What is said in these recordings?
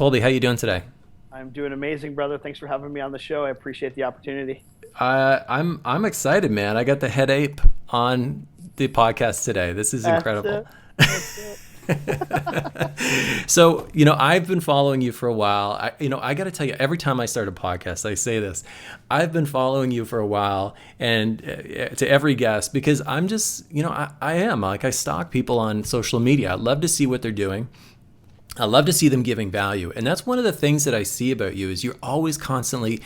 Kolby, how you doing today? I'm doing amazing, brother. Thanks for having me on the show. I appreciate the opportunity. I'm excited, man. I got the head ape on the podcast today. This is That's incredible. it. That's it. So, I've been following you for a while. I got to tell you, every time I start a podcast, I say this. I've been following you for a while, and to every guest, because I'm just, I am like, I stalk people on social media. I love to see what they're doing. I love to see them giving value. And that's one of the things that I see about you is you're always constantly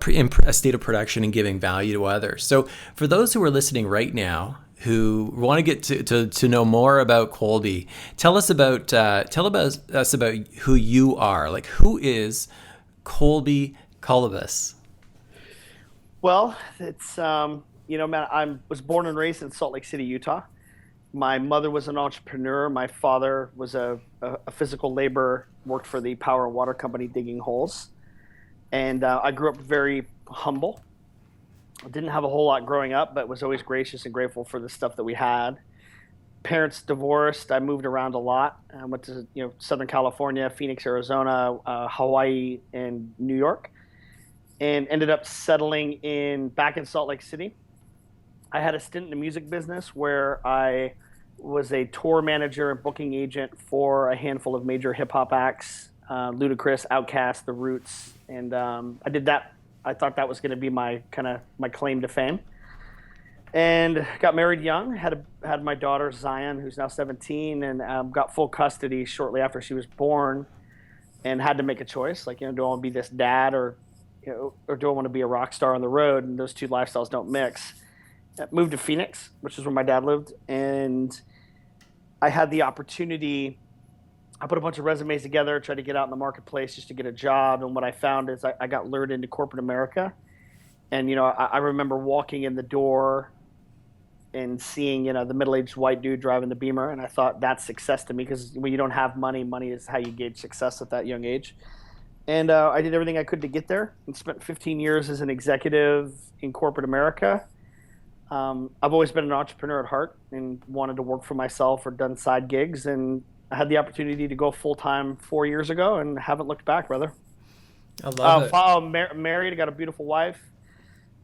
in a state of production and giving value to others. So for those who are listening right now who want to get to know more about Kolby, tell us about us about who you are. Like, who is Kolby Kolibas? Well, it's man. I was born and raised in Salt Lake City, Utah. My mother was an entrepreneur. My father was a physical laborer, worked for the power and water company digging holes. And I grew up very humble. I didn't have a whole lot growing up, but was always gracious and grateful for the stuff that we had. Parents divorced. I moved around a lot. I went to Southern California, Phoenix, Arizona, Hawaii, and New York, and ended up settling back in Salt Lake City. I had a stint in the music business where I was a tour manager and booking agent for a handful of major hip hop acts, Ludacris, Outkast, The Roots, and I did that. I thought that was going to be my claim to fame. And got married young. Had my daughter Zion, who's now 17, and got full custody shortly after she was born, and had to make a choice. Like, do I want to be this dad or do I want to be a rock star on the road? And those two lifestyles don't mix. Moved to Phoenix, which is where my dad lived, and I had the opportunity. I put a bunch of resumes together, tried to get out in the marketplace just to get a job, and what I found is I got lured into corporate America. And I remember walking in the door and seeing the middle-aged white dude driving the Beamer, and I thought that's success to me, because when you don't have money, money is how you gauge success at that young age. And I did everything I could to get there, and spent 15 years as an executive in corporate America. I've always been an entrepreneur at heart and wanted to work for myself or done side gigs, and I had the opportunity to go full-time 4 years ago and haven't looked back, brother. I love it. Married, I got a beautiful wife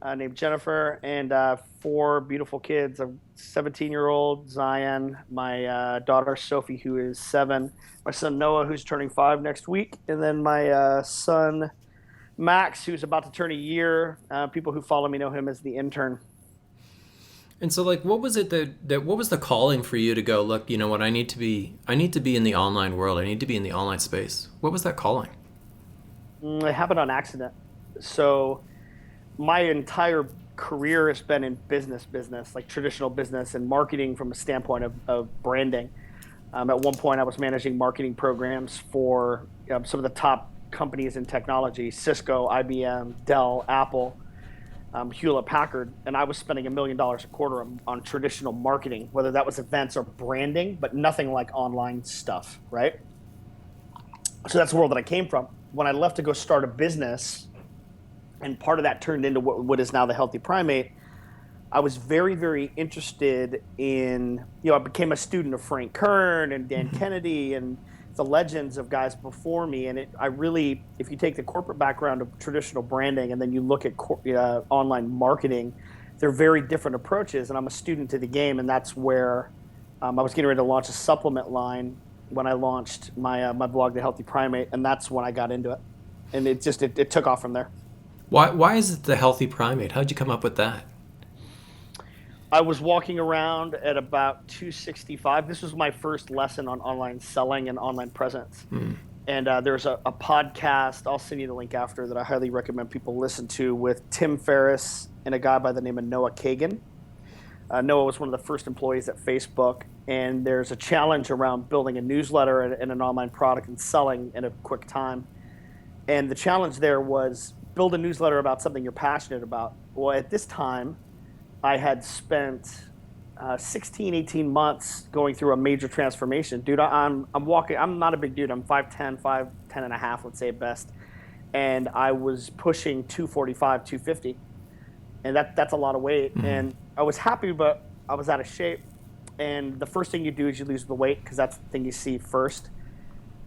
named Jennifer, and four beautiful kids, a 17-year-old Zion, my daughter Sophie, who is 7, my son Noah, who's turning 5 next week, and then my son Max, who's about to turn a year. People who follow me know him as the intern. And so, like, what was it what was the calling for you to go, look, you know what, I need to be in the online world. I need to be in the online space. What was that calling? It happened on accident. So my entire career has been in business, like traditional business and marketing from a standpoint of branding. At one point, I was managing marketing programs for some of the top companies in technology: Cisco, IBM, Dell, Apple, Hewlett Packard, and I was spending $1 million a quarter on traditional marketing, whether that was events or branding, but nothing like online stuff, right? So that's the world that I came from. When I left to go start a business, and part of that turned into what is now the Healthy Primate, I was very, very interested in, I became a student of Frank Kern and Dan Kennedy and the legends of guys before me. And if you take the corporate background of traditional branding and then you look at online marketing, they're very different approaches. And I'm a student to the game, and that's where I was getting ready to launch a supplement line when I launched my blog, The Healthy Primate, and that's when I got into it. And it took off from there. Why is it the Healthy Primate? How'd you come up with that? I was walking around at about 265. This was my first lesson on online selling and online presence. And there's a podcast, I'll send you the link after, that I highly recommend people listen to, with Tim Ferriss and a guy by the name of Noah Kagan. Noah was one of the first employees at Facebook, and there's a challenge around building a newsletter and an online product and selling in a quick time. And the challenge there was build a newsletter about something you're passionate about. Well, at this time, I had spent 16, 18 months going through a major transformation. Dude, I'm walking, I'm not a big dude. I'm 5'10", 5'10 and a half, let's say at best. And I was pushing 245, 250. And that's a lot of weight. Mm-hmm. And I was happy, but I was out of shape. And the first thing you do is you lose the weight, because that's the thing you see first.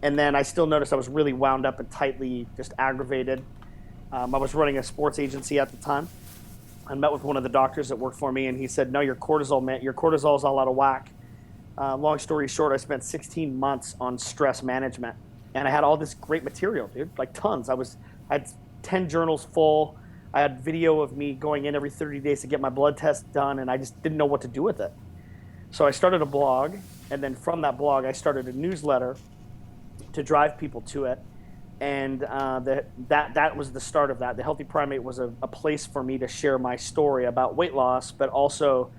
And then I still noticed I was really wound up and tightly just aggravated. I was running a sports agency at the time. I met with one of the doctors that worked for me, and he said, "No, your cortisol is all out of whack." Long story short, I spent 16 months on stress management, and I had all this great material, dude, like tons. I had 10 journals full. I had video of me going in every 30 days to get my blood test done, and I just didn't know what to do with it. So I started a blog, and then from that blog, I started a newsletter to drive people to it. And that was the start of that. The Healthy Primate was a place for me to share my story about weight loss, but also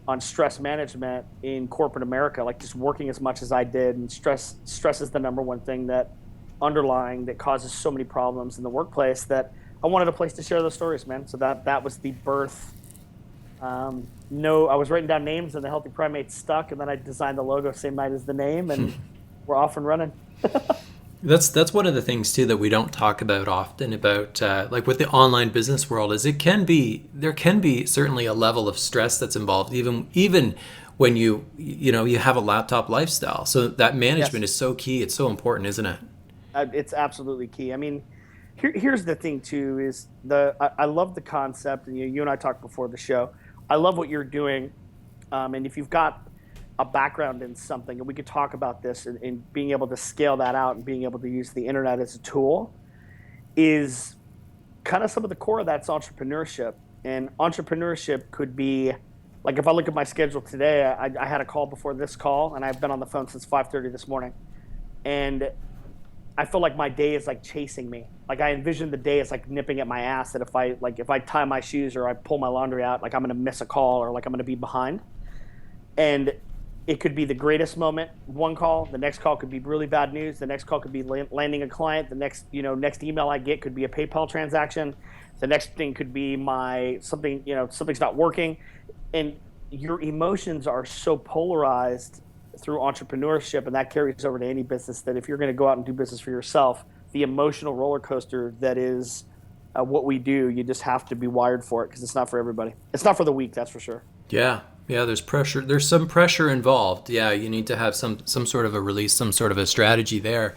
on stress management in corporate America, like just working as much as I did. And stress is the number one thing that causes so many problems in the workplace, that I wanted a place to share those stories, man. So that was the birth. I was writing down names, and the Healthy Primate stuck, and then I designed the logo same night as the name, and we're off and running. That's one of the things too that we don't talk about often about like with the online business world, is there can be certainly a level of stress that's involved even when you have a laptop lifestyle. So that management is so key. It's so important, isn't it? It's absolutely key. I mean, here's the thing too, is I love the concept, and you and I talked before the show. I love what you're doing, and if you've got a background in something, and we could talk about this, and being able to scale that out and being able to use the internet as a tool is kind of some of the core of that's entrepreneurship. And entrepreneurship could be, like, if I look at my schedule today, I had a call before this call, and I've been on the phone since 5:30 this morning. And I feel like my day is like chasing me. Like, I envision the day as like nipping at my ass, that if I tie my shoes or I pull my laundry out, like I'm going to miss a call, or like I'm going to be behind. And it could be the greatest moment, one call. The next call could be really bad news. The next call could be landing a client. The next email I get could be a PayPal transaction. The next thing could be something's not working. And your emotions are so polarized through entrepreneurship, and that carries over to any business, that if you're going to go out and do business for yourself, the emotional roller coaster that is what we do, you just have to be wired for it, because it's not for everybody. It's not for the weak, that's for sure. Yeah, there's pressure. There's some pressure involved. Yeah, you need to have some sort of a release, some sort of a strategy there.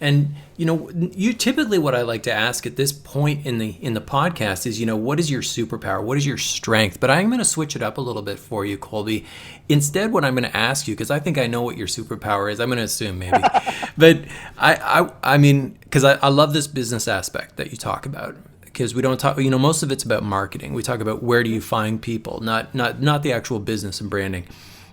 And you typically, what I like to ask at this point in the podcast is, what is your superpower? What is your strength? But I'm going to switch it up a little bit for you, Kolby. Instead, what I'm going to ask you, because I think I know what your superpower is, I'm going to assume maybe, but I mean, because I love this business aspect that you talk about. Because we don't talk, most of it's about marketing. We talk about where do you find people, not the actual business and branding.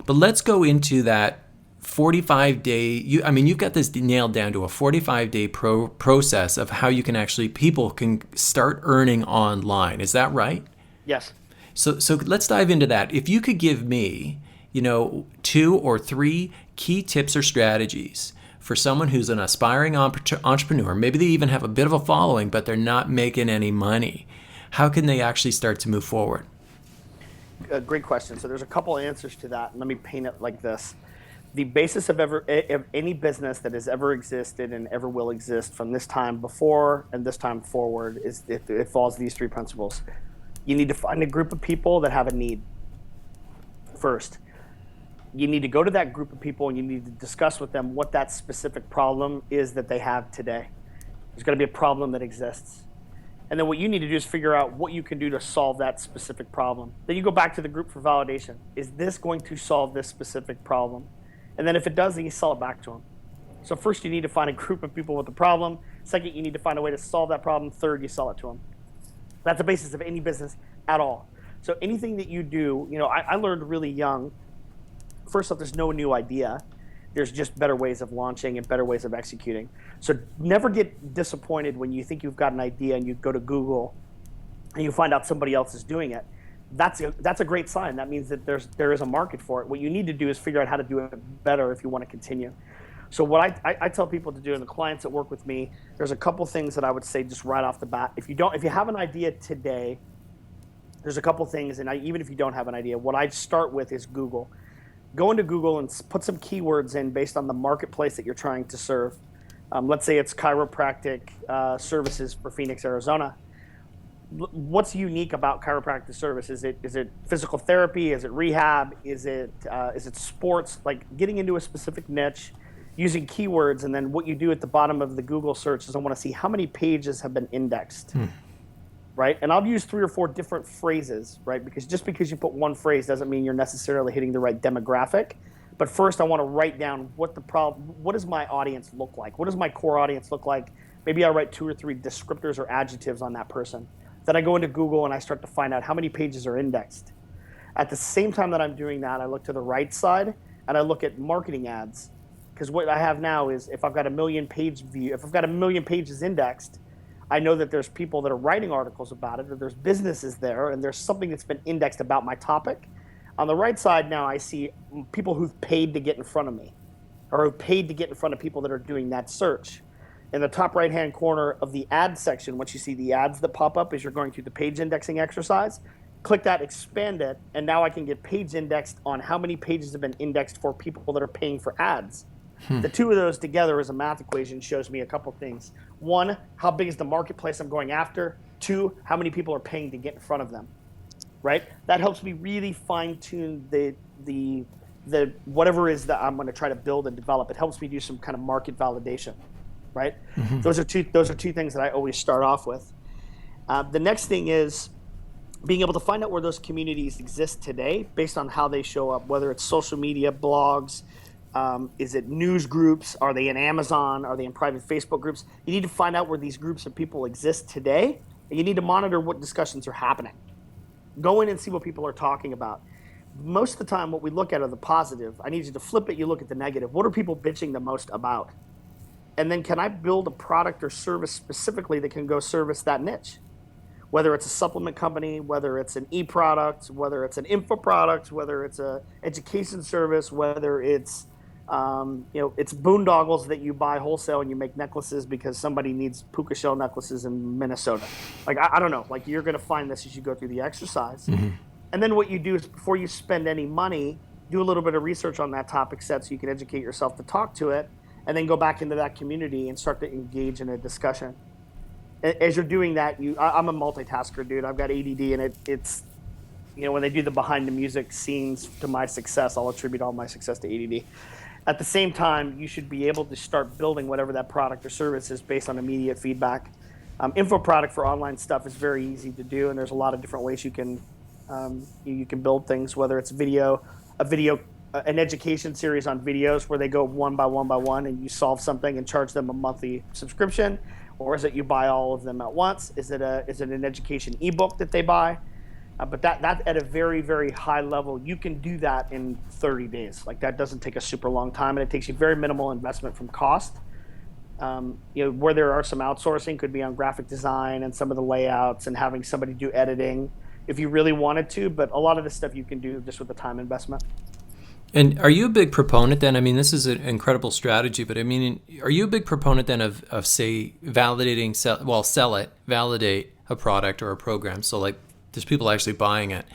But let's go into that 45-day. You've got this nailed down to a 45-day process of how you can people can start earning online. Is that right? Yes. So let's dive into that. If you could give me, 2 or 3 key tips or strategies for someone who's an aspiring entrepreneur, maybe they even have a bit of a following, but they're not making any money, how can they actually start to move forward? Great question. So there's a couple answers to that. Let me paint it like this. The basis of any business that has ever existed and ever will exist from this time before and this time forward it follows these 3 principles. You need to find a group of people that have a need first. You need to go to that group of people, and you need to discuss with them what that specific problem is that they have today. There's going to be a problem that exists. And then what you need to do is figure out what you can do to solve that specific problem. Then you go back to the group for validation. Is this going to solve this specific problem? And then if it does, then you sell it back to them. So first, you need to find a group of people with a problem. Second, you need to find a way to solve that problem. Third, you sell it to them. That's the basis of any business at all. So anything that you do, I learned really young. First off, there's no new idea. There's just better ways of launching and better ways of executing. So never get disappointed when you think you've got an idea and you go to Google and you find out somebody else is doing it. That's a great sign. That means that there is a market for it. What you need to do is figure out how to do it better if you want to continue. So what I tell people to do, and the clients that work with me, there's a couple things that I would say just right off the bat. If you have an idea today, there's a couple things, and even if you don't have an idea, what I'd start with is Google. Go into Google and put some keywords in based on the marketplace that you're trying to serve. Let's say it's chiropractic services for Phoenix, Arizona. What's unique about chiropractic service? Is it physical therapy? Is it rehab? Is it sports? Like, getting into a specific niche using keywords. And then what you do at the bottom of the Google search is I want to see how many pages have been indexed, right? And I'll use 3 or 4 different phrases, right? Because just because you put one phrase doesn't mean you're necessarily hitting the right demographic. But first, I want to write down what does my audience look like? What does my core audience look like? Maybe I write 2 or 3 descriptors or adjectives on that person. Then I go into Google and I start to find out how many pages are indexed. At the same time that I'm doing that, I look to the right side and I look at marketing ads. Because what I have now is if I've got a million pages indexed, I know that there's people that are writing articles about it, or there's businesses there, and there's something that's been indexed about my topic. On the right side now, I see people who've paid to get in front of me, or who've paid to get in front of people that are doing that search. In the top right-hand corner of the ad section, once you see the ads that pop up as you're going through the page indexing exercise, click that, expand it, and now I can get page indexed on how many pages have been indexed for people that are paying for ads. The 2 of those together as a math equation shows me a couple things. 1, how big is the marketplace I'm going after? 2, how many people are paying to get in front of them, right? That helps me really fine-tune the whatever it is that I'm going to try to build and develop. It helps me do some kind of market validation, right? Those are two things that I always start off with. The next thing is being able to find out where those communities exist today based on how they show up, whether it's social media, blogs, is it news groups? Are they in Amazon? Are they in private Facebook groups? You need to find out where these groups of people exist today, and you need to monitor what discussions are happening. Go in and see what people are talking about. Most of the time, what we look at are the positive. I need you to flip it. You look at the negative. What are people bitching the most about? And then can I build a product or service specifically that can go service that niche? Whether it's a supplement company, whether it's an e-product, whether it's an info product, whether it's a education service, whether it's it's boondoggles that you buy wholesale and you make necklaces because somebody needs puka shell necklaces in Minnesota. Like, I don't know. Like, you're going to find this as you go through the exercise. And then what you do is before you spend any money, do a little bit of research on that topic set so you can educate yourself to talk to it, and then go back into that community and start to engage in a discussion. As you're doing that, I'm a multitasker, dude. I've got ADD, and it's when they do the behind the music scenes to my success, I'll attribute all my success to ADD. At the same time, you should be able to start building whatever that product or service is based on immediate feedback. Info product for online stuff is very easy to do, and there's a lot of different ways you can build things, whether it's an education series on videos where they go one by one and you solve something and charge them a monthly subscription, or is it you buy all of them at once? Is it an education ebook that they buy? But that at a very, very high level, you can do that in 30 days. Like, that doesn't take a super long time, and it takes you very minimal investment from cost. Where there are some outsourcing could be on graphic design and some of the layouts and having somebody do editing if you really wanted to. But a lot of this stuff you can do just with the time investment. And are you a big proponent then? I mean, this is an incredible strategy, but I mean, are you a big proponent then of say, validating, validate a product or a program? So like, there's people actually buying it.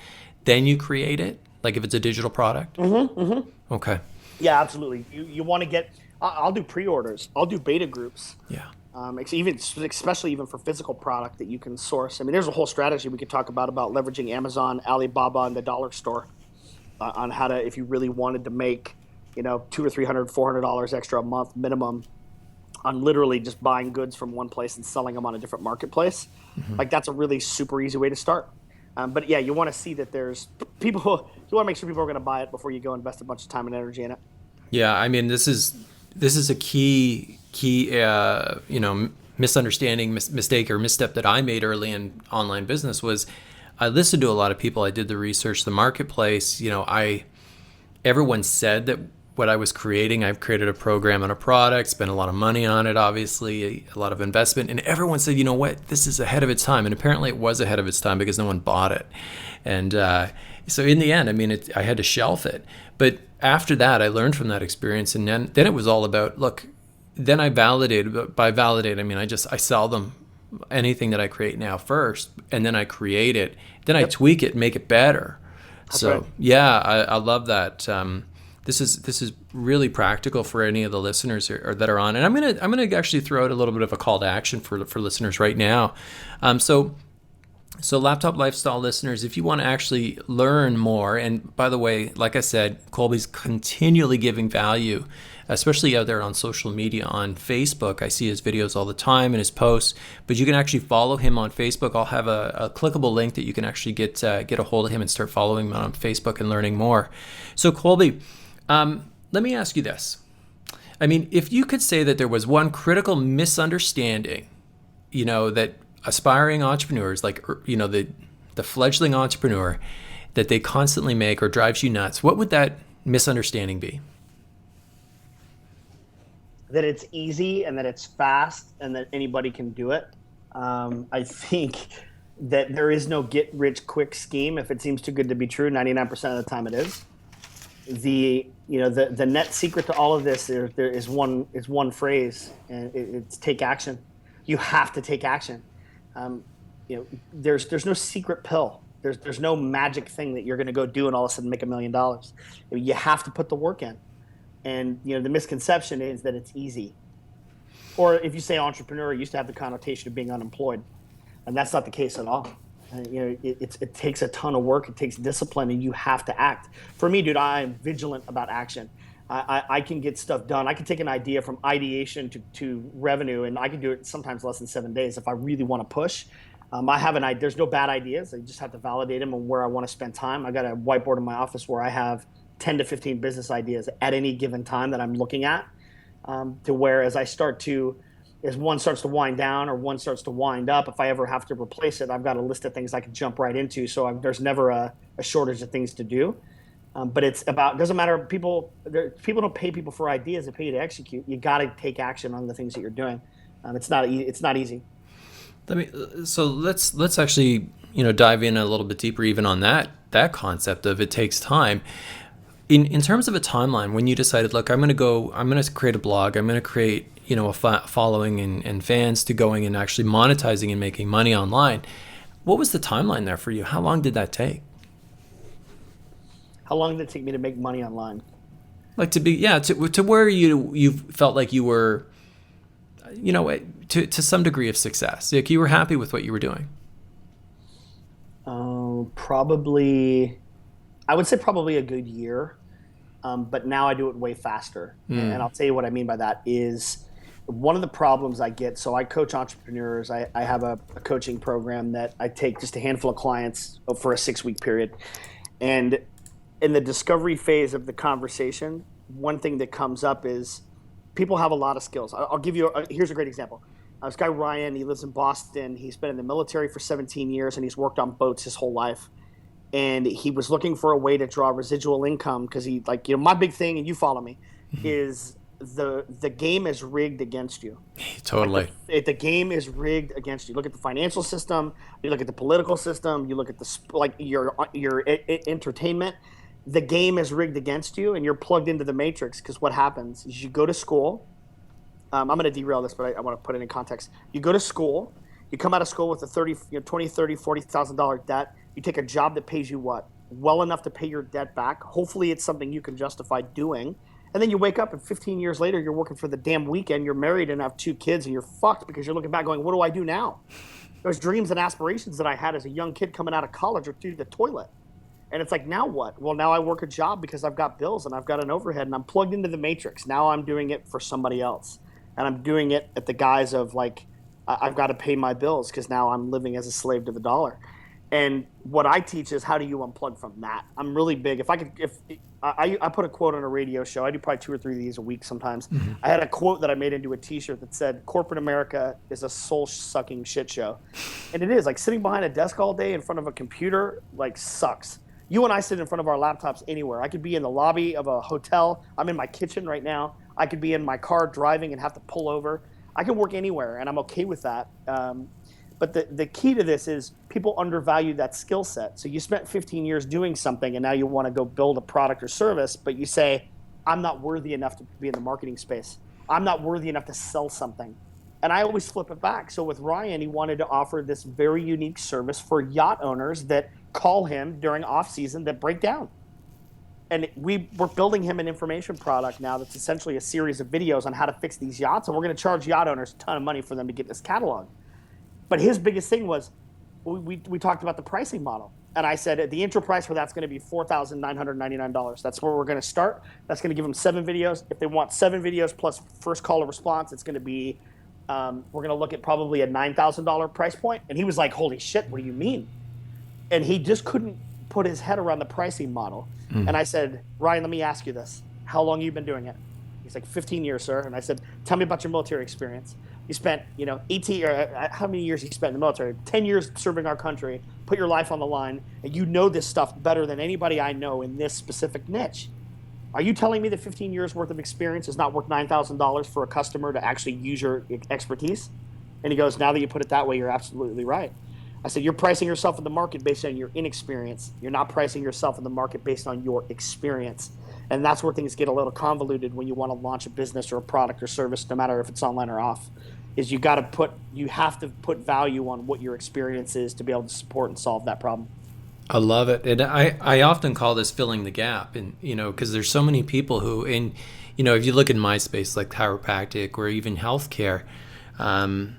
Then you create it, like if it's a digital product? Okay. Yeah, absolutely. You want to get, I'll do pre-orders. I'll do beta groups. Yeah. Especially even for physical product that you can source. I mean, there's a whole strategy we could talk about leveraging Amazon, Alibaba, and the dollar store on how to, if you really wanted to make, $200 or $300, $400 extra a month minimum on literally just buying goods from one place and selling them on a different marketplace. Like, that's a really super easy way to start. But yeah, you want to see that there's people, you want to make sure people are going to buy it before you go invest a bunch of time and energy in it. Yeah, I mean, this is a key misunderstanding, mistake or misstep that I made early in online business was I listened to a lot of people. I did the research, the marketplace. Everyone said that what I was creating, I've created a program and a product, spent a lot of money on it, obviously, a lot of investment. And everyone said, you know what, this is ahead of its time. And apparently it was ahead of its time because no one bought it. And so in the end, I mean, I had to shelf it. But after that, I learned from that experience. And then it was all about, look, then I validated. But by validate, I mean, I sell them anything that I create now first. And then I create it. Then I tweak it and make it better. That's so, right. yeah, I love that. This is really practical for any of the listeners that are on, and I'm gonna actually throw out a little bit of a call to action for listeners right now. So Laptop Lifestyle listeners, if you want to actually learn more, and by the way, like I said, Kolby's continually giving value especially out there on social media. On Facebook, I see his videos all the time and his posts, but you can actually follow him on Facebook. I'll have a clickable link that you can actually get a hold of him and start following him on Facebook and learning more. So Kolby, let me ask you this. I mean, if you could say that there was one critical misunderstanding, that aspiring entrepreneurs, like, the fledgling entrepreneur, that they constantly make or drives you nuts, what would that misunderstanding be? That it's easy and that it's fast and that anybody can do it. I think that there is no get rich quick scheme. If it seems too good to be true, 99% of the time it is. The net secret to all of this there is one phrase, and it's take action. You have to take action. There's no secret pill. There's no magic thing that you're going to go do and all of a sudden make $1 million. You have to put the work in. And the misconception is that it's easy. Or if you say entrepreneur, it used to have the connotation of being unemployed, and that's not the case at all. It takes a ton of work. It takes discipline, and you have to act. For me, dude, I'm vigilant about action. I can get stuff done. I can take an idea from ideation to revenue, and I can do it sometimes less than 7 days if I really want to push. I have an idea. There's no bad ideas. I just have to validate them on where I want to spend time. I got a whiteboard in my office where I have 10 to 15 business ideas at any given time that I'm looking at, to where as one starts to wind down or one starts to wind up, if I ever have to replace it, I've got a list of things I can jump right into. So there's never a shortage of things to do. But doesn't matter. People don't pay people for ideas. They pay you to execute. You got to take action on the things that you're doing. It's not easy. So let's actually dive in a little bit deeper even on that concept of it takes time. In terms of a timeline, when you decided, look, I'm going to create a blog, I'm going to create a following and fans to going and actually monetizing and making money online, what was the timeline there for you? How long did that take? How long did it take me to make money online? Like to where you felt like you were, to some degree of success, like you were happy with what you were doing. I would say probably a good year, but now I do it way faster. And I'll tell you what I mean by that is one of the problems I get. So I coach entrepreneurs. I have a coaching program that I take just a handful of clients for a 6-week period. And in the discovery phase of the conversation, one thing that comes up is people have a lot of skills. I'll give you here's a great example. This guy Ryan, he lives in Boston. He's been in the military for 17 years and he's worked on boats his whole life. And he was looking for a way to draw residual income because my big thing, and you follow me, is the game is rigged against you. Totally. The game is rigged against you. Look at the financial system. You look at the political system. You look at your entertainment. The game is rigged against you, and you're plugged into the matrix. Because what happens is you go to school. I'm going to derail this, but I want to put it in context. You go to school. You come out of school with a $20,000, $30,000, $40,000 debt. You take a job that pays you what? Well enough to pay your debt back. Hopefully it's something you can justify doing. And then you wake up and 15 years later, you're working for the damn weekend. You're married and have 2 kids and you're fucked because you're looking back going, what do I do now? Those dreams and aspirations that I had as a young kid coming out of college are through the toilet. And it's like, now what? Well, now I work a job because I've got bills and I've got an overhead and I'm plugged into the matrix. Now I'm doing it for somebody else. And I'm doing it at the guise of I've got to pay my bills because now I'm living as a slave to the dollar. And what I teach is how do you unplug from that? I'm really big. If I put a quote on a radio show, I do probably 2 or 3 of these a week sometimes. Mm-hmm. I had a quote that I made into a T-shirt that said, "Corporate America is a soul-sucking shit show," and it is. Sitting behind a desk all day in front of a computer sucks. You and I sit in front of our laptops anywhere. I could be in the lobby of a hotel. I'm in my kitchen right now. I could be in my car driving and have to pull over. I can work anywhere, and I'm okay with that. But the key to this is people undervalue that skill set. So you spent 15 years doing something, and now you want to go build a product or service, but you say, I'm not worthy enough to be in the marketing space. I'm not worthy enough to sell something. And I always flip it back. So with Ryan, he wanted to offer this very unique service for yacht owners that call him during off-season that break down. And we're building him an information product now that's essentially a series of videos on how to fix these yachts, and we're going to charge yacht owners a ton of money for them to get this catalog. But his biggest thing was, we talked about the pricing model. And I said, the intro price for that's going to be $4,999. That's where we're going to start. That's going to give them 7 videos. If they want 7 videos plus first call of response, it's going to be, we're going to look at probably a $9,000 price point. And he was like, holy shit, what do you mean? And he just couldn't put his head around the pricing model. And I said, Ryan, let me ask you this. How long have you been doing it? He's like, 15 years, sir. And I said, tell me about your military experience. You spent, 18 or how many years you spent in the military? 10 years serving our country, put your life on the line, and you know this stuff better than anybody I know in this specific niche. Are you telling me that 15 years worth of experience is not worth $9,000 for a customer to actually use your expertise? And he goes, now that you put it that way, you're absolutely right. I said, you're pricing yourself in the market based on your inexperience. You're not pricing yourself in the market based on your experience. And that's where things get a little convoluted when you want to launch a business or a product or service, no matter if it's online or off, is you have to put value on what your experience is to be able to support and solve that problem. I love it. And I often call this filling the gap. And, because there's so many people who, if you look in my space, like chiropractic or even healthcare, I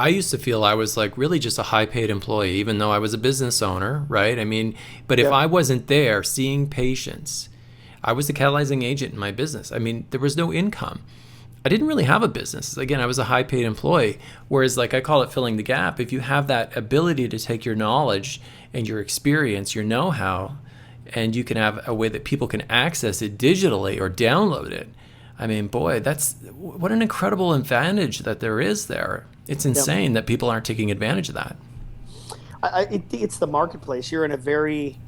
used to feel I was like really just a high paid employee, even though I was a business owner, right? I mean, but if I wasn't there seeing patients, I was the catalyzing agent in my business. I mean, there was no income. I didn't really have a business. Again, I was a high paid employee. Whereas, like I call it filling the gap, if you have that ability to take your knowledge and your experience, your know-how, and you can have a way that people can access it digitally or download it, I mean, boy, what an incredible advantage that there is there. It's insane that people aren't taking advantage of that. I think it's the marketplace. You're in a very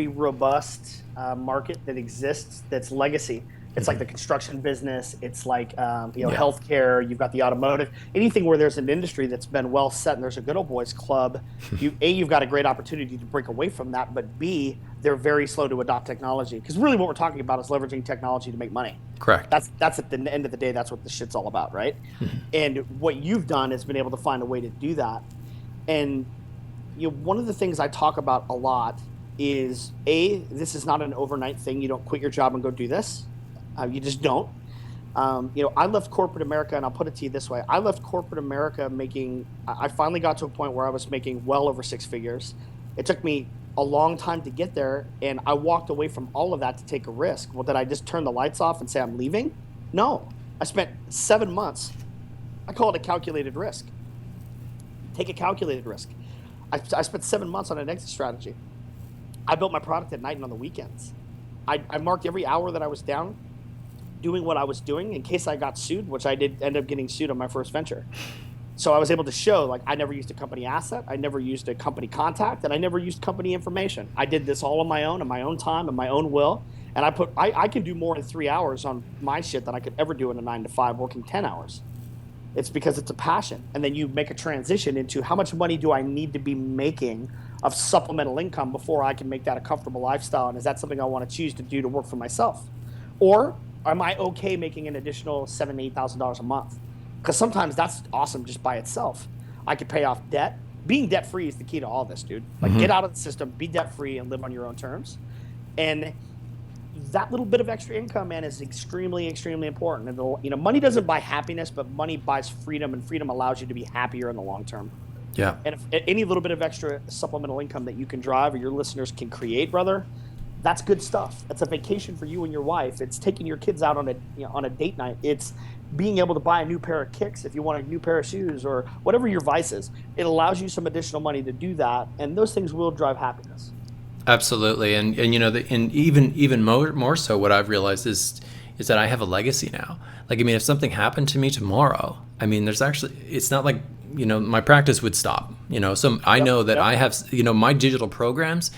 robust market that exists. That's legacy. It's like the construction business. It's like healthcare. You've got the automotive. Anything where there's an industry that's been well set and there's a good old boys club. You've got a great opportunity to break away from that. But B, they're very slow to adopt technology, because really what we're talking about is leveraging technology to make money. Correct. That's at the end of the day. That's what the shit's all about, right? And what you've done is been able to find a way to do that. And one of the things I talk about a lot is this is not an overnight thing. You don't quit your job and go do this. You just don't. I left corporate America, and I'll put it to you this way. I left corporate America I finally got to a point where I was making well over 6 figures. It took me a long time to get there, and I walked away from all of that to take a risk. Well, did I just turn the lights off and say I'm leaving? No. I spent 7 months. I call it a calculated risk. Take a calculated risk. I spent 7 months on an exit strategy. I built my product at night and on the weekends. I marked every hour that I was down doing what I was doing in case I got sued, which I did end up getting sued on my first venture. So I was able to show, like, I never used a company asset, I never used a company contact, and I never used company information. I did this all on my own time, and my own will. And I can do more in 3 hours on my shit than I could ever do in a 9 to 5 working 10 hours. It's because it's a passion. And then you make a transition into how much money do I need to be making of supplemental income before I can make that a comfortable lifestyle? And is that something I want to choose to do to work for myself? Or am I okay making an additional $7,000 to $8,000 a month? Because sometimes that's awesome just by itself. I could pay off debt. Being debt free is the key to all this, dude. Like, get out of the system, be debt free, and live on your own terms. And that little bit of extra income, man, is extremely, extremely important. And money doesn't buy happiness, but money buys freedom, and freedom allows you to be happier in the long term. Yeah. And if any little bit of extra supplemental income that you can drive or your listeners can create, brother, that's good stuff. It's a vacation for you and your wife. It's taking your kids out on a date night. It's being able to buy a new pair of kicks if you want a new pair of shoes, or whatever your vice is. It allows you some additional money to do that, and those things will drive happiness. Absolutely. And even more so, what I've realized is that I have a legacy now. Like, I mean, if something happened to me tomorrow, I mean, it's not like, my practice would stop, so I know that I have, my digital programs,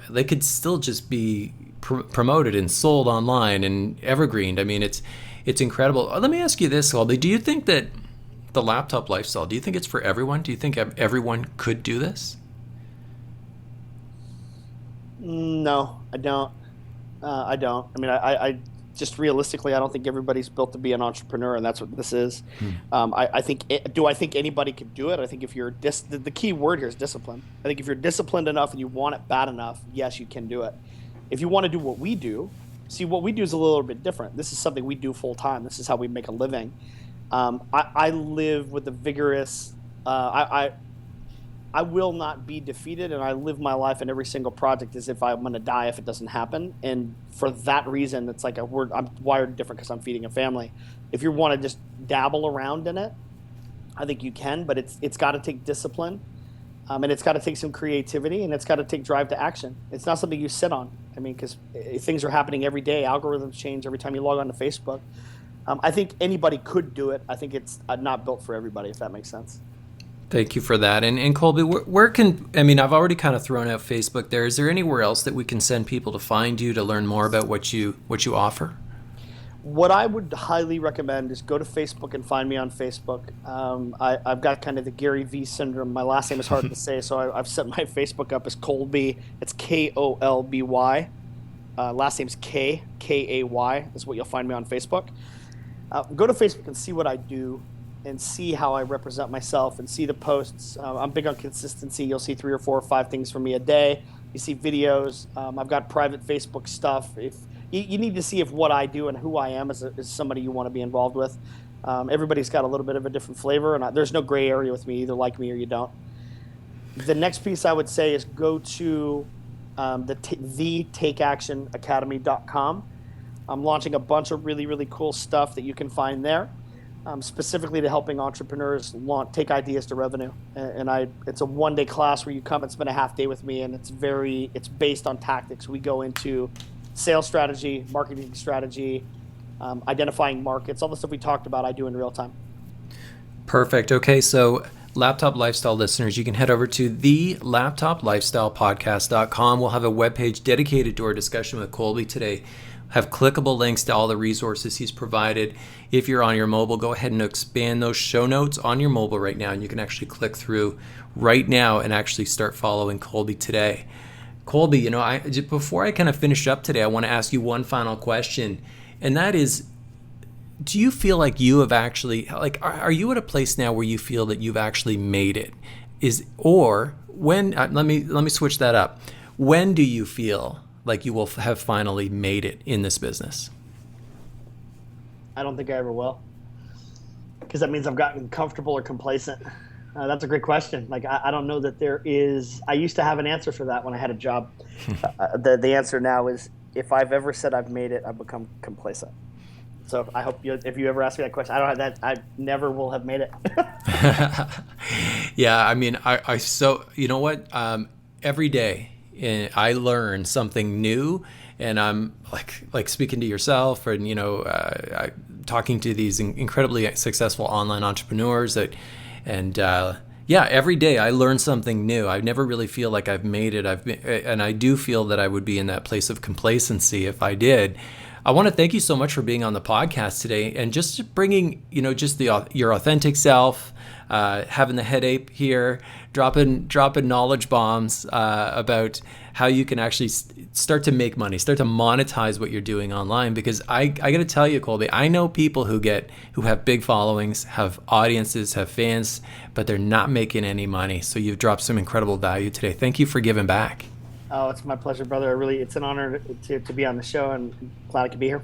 they could still just be promoted and sold online and evergreened. I mean, it's incredible. Let me ask you this, Kolby. Do you think that the laptop lifestyle, do you think it's for everyone? Do you think everyone could do this? No, I don't. I don't. I mean, I just realistically, I don't think everybody's built to be an entrepreneur, and that's what this is. I think anybody could do it? I think if you're the key word here is discipline. I think if you're disciplined enough and you want it bad enough, yes, you can do it. If you want to do what we do, what we do is a little bit different. This is something we do full time. This is how we make a living. I live with a vigorous. I will not be defeated, and I live my life in every single project as if I'm going to die if it doesn't happen. And for that reason, it's like I'm wired different because I'm feeding a family. If you want to just dabble around in it, I think you can, but it's got to take discipline, and it's got to take some creativity, and it's got to take drive to action. It's not something you sit on. I mean, because things are happening every day. Algorithms change every time you log on to Facebook. I think anybody could do it. I think it's not built for everybody, if that makes sense. Thank you for that. And Kolby, where can, I mean, I've already kind of thrown out Facebook there. Is there anywhere else that we can send people to find you, to learn more about what you offer? What I would highly recommend is go to Facebook and find me on Facebook. I've got kind of the Gary V syndrome. My last name is hard to say, so I've set my Facebook up as Kolby. It's Kolby. Last name's Kay is what you'll find me on Facebook. Go to Facebook and see what I do, and see how I represent myself, and see the posts. I'm big on consistency. You'll see 3 or 4 or 5 things from me a day. You see videos. I've got private Facebook stuff. If you need to see if what I do and who I am is somebody you want to be involved with. Everybody's got a little bit of a different flavor, and there's no gray area with me. Either like me or you don't. The next piece I would say is go to the takeactionacademy.com. I'm launching a bunch of really, really cool stuff that you can find there. Specifically to helping entrepreneurs take ideas to revenue. And it's a one-day class where you come and spend a half day with me, and it's based on tactics. We go into sales strategy, marketing strategy, identifying markets, all the stuff we talked about, I do in real time. Perfect. Okay, so Laptop Lifestyle listeners, you can head over to the laptoplifestylepodcast.com. We'll have a webpage dedicated to our discussion with Kolby today. Have clickable links to all the resources he's provided. If you're on your mobile, go ahead and expand those show notes on your mobile right now, and you can actually click through right now and actually start following Kolby today. Kolby, before I kind of finish up today, I want to ask you one final question, and that is, do you feel like you have actually, are you at a place now where you feel that you've actually made it? Let me switch that up. When do you feel like you will have finally made it in this business? I don't think I ever will, because that means I've gotten comfortable or complacent. That's a great question. I don't know that there is. I used to have an answer for that when I had a job. The answer now is, if I've ever said I've made it, I've become complacent. So I hope if you ever ask me that question, I don't have that. I never will have made it. Yeah, I mean, you know what? Every day I learn something new, and I'm like speaking to yourself, and talking to these incredibly successful online entrepreneurs every day I learn something new. I never really feel like I've made it. And I do feel that I would be in that place of complacency if I did. I want to thank you so much for being on the podcast today, and just bringing, your authentic self, having the head ape here, dropping knowledge bombs about how you can actually start to make money, start to monetize what you're doing online. Because I got to tell you, Kolby, I know people who have big followings, have audiences, have fans, but they're not making any money. So you've dropped some incredible value today. Thank you for giving back. Oh, it's my pleasure, brother. It's an honor to be on the show, and glad I could be here.